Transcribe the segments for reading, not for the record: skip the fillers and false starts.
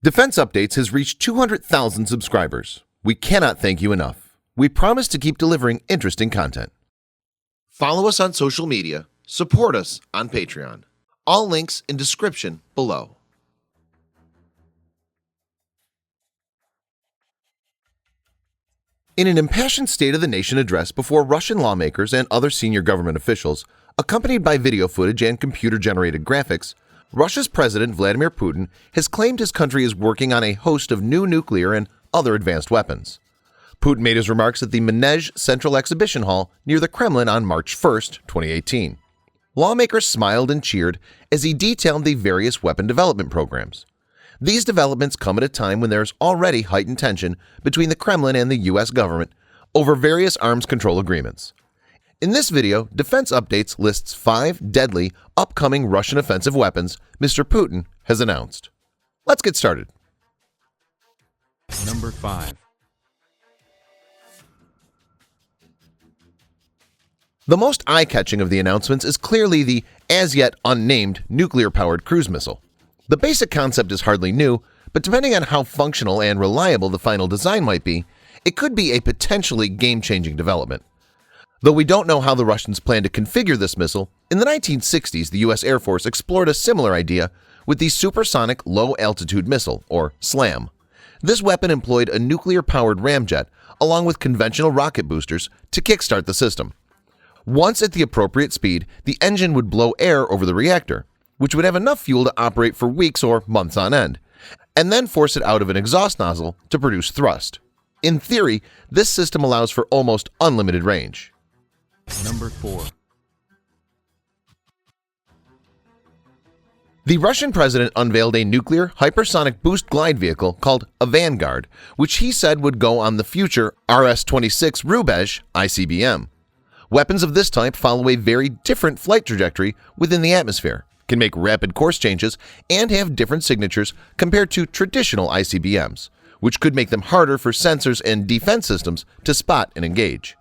Defense Updates has reached 200,000 subscribers. We cannot thank you enough. We promise to keep delivering interesting content. Follow us on social media. Support us on Patreon. All links in description below. In an impassioned State of the Nation address before Russian lawmakers and other senior government officials, accompanied by video footage and computer-generated graphics, Russia's President Vladimir Putin has claimed his country is working on a host of new nuclear and other advanced weapons. Putin made his remarks at the Manezh Central Exhibition Hall near the Kremlin on March 1, 2018. Lawmakers smiled and cheered as he detailed the various weapon development programs. These developments come at a time when there's already heightened tension between the Kremlin and the U.S. government over various arms control agreements. In this video, Defense Updates lists 5 deadly upcoming Russian offensive weapons Mr. Putin has announced. Let's get started. Number 5. The most eye-catching of the announcements is clearly the as-yet unnamed nuclear-powered cruise missile. The basic concept is hardly new, but depending on how functional and reliable the final design might be, it could be a potentially game-changing development. Though we don't know how the Russians plan to configure this missile, in the 1960s the U.S. Air Force explored a similar idea with the Supersonic Low-Altitude Missile, or SLAM. This weapon employed a nuclear-powered ramjet along with conventional rocket boosters to kickstart the system. Once at the appropriate speed, the engine would blow air over the reactor, which would have enough fuel to operate for weeks or months on end, and then force it out of an exhaust nozzle to produce thrust. In theory, this system allows for almost unlimited range. Number 4. The Russian president unveiled a nuclear hypersonic boost glide vehicle called a Vanguard, which he said would go on the future RS-26 Rubezh ICBM. Weapons of this type follow a very different flight trajectory within the atmosphere, can make rapid course changes, and have different signatures compared to traditional ICBMs, which could make them harder for sensors and defense systems to spot and engage.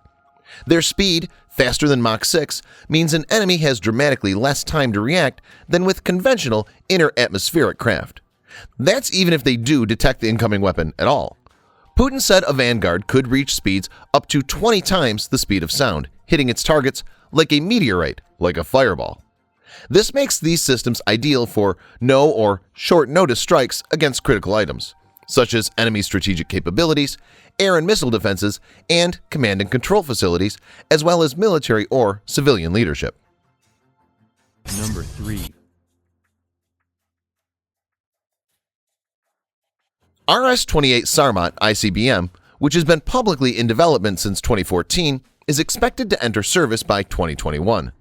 Their speed, faster than Mach 6, means an enemy has dramatically less time to react than with conventional inter-atmospheric craft. That's even if they do detect the incoming weapon at all. Putin said a Vanguard could reach speeds up to 20 times the speed of sound, hitting its targets like a meteorite, like a fireball. This makes these systems ideal for no or short-notice strikes against critical items, such as enemy strategic capabilities, air and missile defenses, and command and control facilities, as well as military or civilian leadership. Number 3. RS-28 Sarmat ICBM, which has been publicly in development since 2014, is expected to enter service by 2021.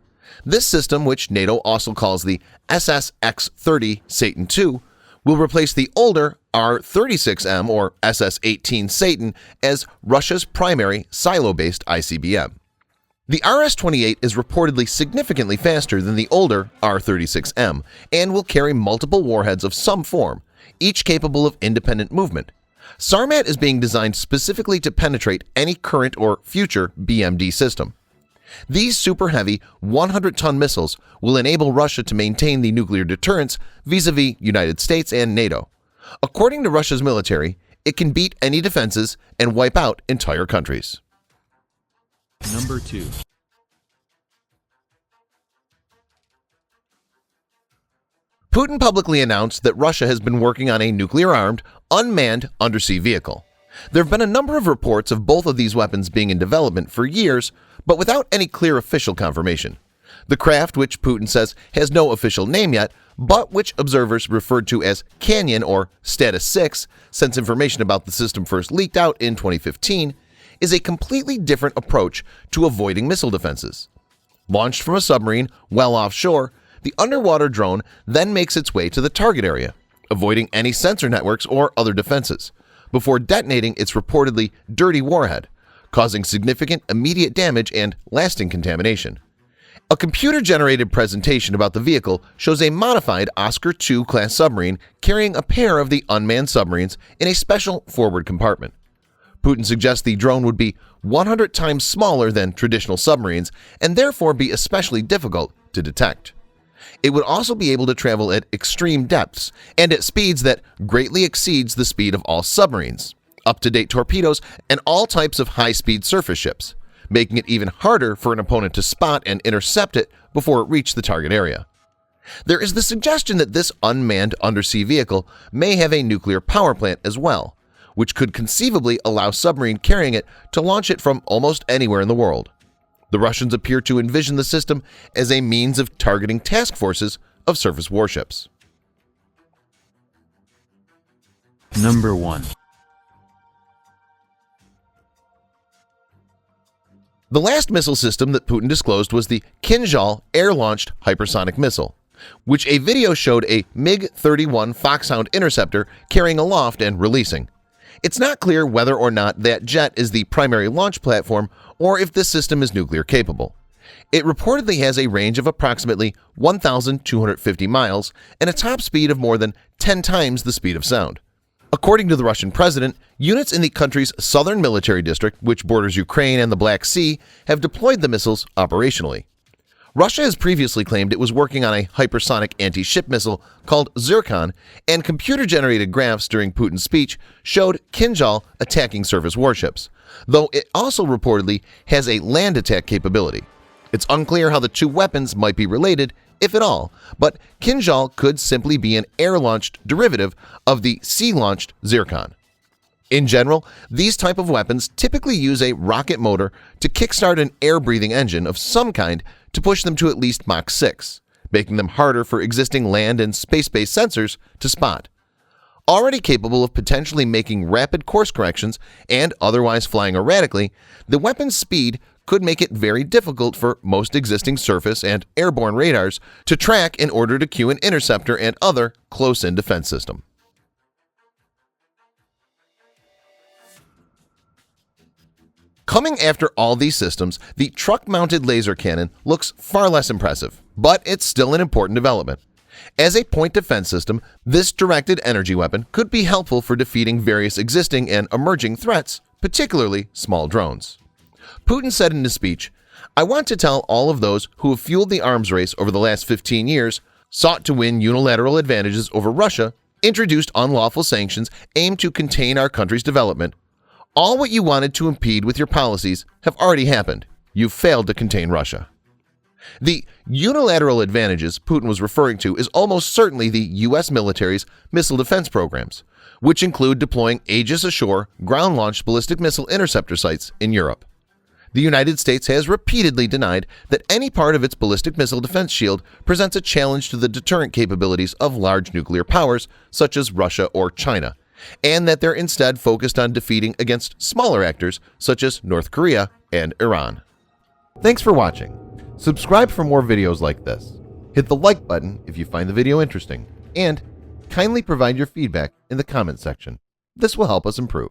This system, which NATO also calls the SSX-30 Satan II, will replace the older R-36M or SS-18 Satan as Russia's primary silo-based ICBM. The RS-28 is reportedly significantly faster than the older R-36M and will carry multiple warheads of some form, each capable of independent movement. Sarmat is being designed specifically to penetrate any current or future BMD system. These super-heavy 100-ton missiles will enable Russia to maintain the nuclear deterrence vis-a-vis United States and NATO. According to Russia's military, it can beat any defenses and wipe out entire countries. Number 2. Putin publicly announced that Russia has been working on a nuclear-armed, unmanned undersea vehicle. There have been a number of reports of both of these weapons being in development for years, but without any clear official confirmation. The craft, which Putin says has no official name yet, but which observers referred to as Canyon or Status 6 since information about the system first leaked out in 2015, is a completely different approach to avoiding missile defenses. Launched from a submarine well offshore, the underwater drone then makes its way to the target area, avoiding any sensor networks or other defenses, before detonating its reportedly dirty warhead, causing significant immediate damage and lasting contamination. A computer-generated presentation about the vehicle shows a modified Oscar II class submarine carrying a pair of the unmanned submarines in a special forward compartment. Putin suggests the drone would be 100 times smaller than traditional submarines and therefore be especially difficult to detect. It would also be able to travel at extreme depths and at speeds that greatly exceeds the speed of all submarines, up-to-date torpedoes, and all types of high-speed surface ships, making it even harder for an opponent to spot and intercept it before it reached the target area. There is the suggestion that this unmanned undersea vehicle may have a nuclear power plant as well, which could conceivably allow submarine carrying it to launch it from almost anywhere in the world. The Russians appear to envision the system as a means of targeting task forces of surface warships. Number 1. The last missile system that Putin disclosed was the Kinzhal air-launched hypersonic missile, which a video showed a MiG-31 Foxhound interceptor carrying aloft and releasing. It's not clear whether or not that jet is the primary launch platform or if this system is nuclear capable. It reportedly has a range of approximately 1,250 miles and a top speed of more than 10 times the speed of sound. According to the Russian president, units in the country's southern military district, which borders Ukraine and the Black Sea, have deployed the missiles operationally. Russia has previously claimed it was working on a hypersonic anti-ship missile called Zircon, and computer-generated graphs during Putin's speech showed Kinzhal attacking surface warships, though it also reportedly has a land attack capability. It's unclear how the two weapons might be related, if at all, but Kinzhal could simply be an air-launched derivative of the sea-launched Zircon. In general, these type of weapons typically use a rocket motor to kickstart an air-breathing engine of some kind to push them to at least Mach 6, making them harder for existing land and space-based sensors to spot. Already capable of potentially making rapid course corrections and otherwise flying erratically, the weapon's speed could make it very difficult for most existing surface and airborne radars to track in order to cue an interceptor and other close-in defense system. Coming after all these systems, the truck-mounted laser cannon looks far less impressive, but it's still an important development. As a point defense system, this directed energy weapon could be helpful for defeating various existing and emerging threats, particularly small drones. Putin said in his speech, "I want to tell all of those who have fueled the arms race over the last 15 years, sought to win unilateral advantages over Russia, introduced unlawful sanctions aimed to contain our country's development. All what you wanted to impede with your policies have already happened. You've failed to contain Russia." The unilateral advantages Putin was referring to is almost certainly the U.S. military's missile defense programs, which include deploying Aegis ashore ground-launched ballistic missile interceptor sites in Europe. The United States has repeatedly denied that any part of its ballistic missile defense shield presents a challenge to the deterrent capabilities of large nuclear powers such as Russia or China, and that they're instead focused on defeating against smaller actors such as North Korea and Iran. Thanks for watching. Subscribe for more videos like this. Hit the like button if you find the video interesting, and kindly provide your feedback in the comment section. This will help us improve.